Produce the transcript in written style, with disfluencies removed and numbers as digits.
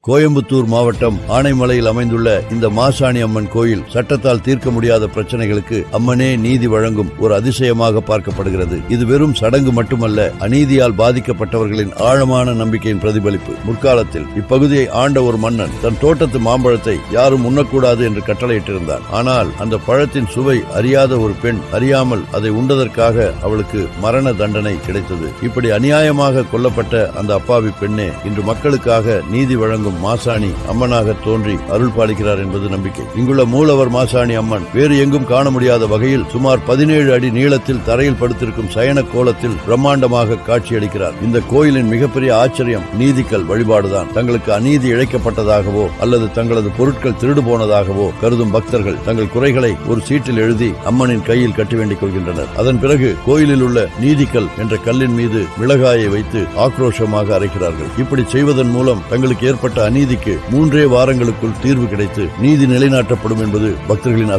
கோயம்புத்தூர் மாவட்டம் ஆனைமலையில் அமைந்துள்ள இந்த மாசாணி அம்மன் கோயில் சட்டத்தால் தீர்க்க முடியாத பிரச்சனைகளுக்கு அம்மனே நீதி வழங்கும் ஒரு அதிசயமாக பார்க்கப்படுகிறது. இது வெறும் சடங்கு மட்டுமல்ல, அநீதியால் பாதிக்கப்பட்டவர்களின் ஆழமான நம்பிக்கையின் பிரதிபலிப்பு. முற்காலத்தில் இப்பகுதியை ஆண்ட ஒரு மன்னன் தன் தோட்டத்து மாம்பழத்தை யாரும் உண்ணக்கூடாது என்று கட்டளையிட்டிருந்தான். ஆனால் அந்த பழத்தின் சுவை அறியாத ஒரு பெண் அறியாமல் அதை உண்டதற்காக அவளுக்கு மரண தண்டனை கிடைத்தது. இப்படி அநியாயமாக கொல்லப்பட்ட அந்த அப்பாவி பெண்ணே இன்று மக்களுக்காக நீதி வழங்கும் மாசாணி அம்மனாக தோன்றி அருள் பாலிக்கிறார் என்பது நம்பிக்கை. இங்குள்ள மூலவர் மாசாணி அம்மன் வேறு எங்கும் காண முடியாத வகையில் சுமார் 17 அடி நீளத்தில் தரையில் படுத்திருக்கும் சயன கோலத்தில் பிரம்மாண்டமாக காட்சியளிக்கிறார். இந்த கோயிலின் மிகப்பெரிய ஆச்சரியம் நீதிக்கல் வழிபாடுதான். தங்களுக்கு அநீதி இழைக்கப்பட்டதாகவோ அல்லது தங்களது பொருட்கள் திருடு போனதாகவோ கருதும் பக்தர்கள் தங்கள் குறைகளை ஒரு சீட்டில் எழுதி அம்மனின் கையில் கட்டி வேண்டிக் கொள்கின்றனர். அதன் பிறகு கோயிலில் உள்ள நீதிக்கல் என்ற கல்லின் மீது மிளகாயை வைத்து ஆக்ரோஷமாக அரைக்கிறார்கள். இப்படி செய்வதன் மூலம் தங்களுக்கு ஏற்பட்ட அநீதிக்கு 3 வாரங்களுக்குள் தீர்வு கிடைத்து நீதி நிலைநாட்டப்படும் என்பது பக்தர்களின்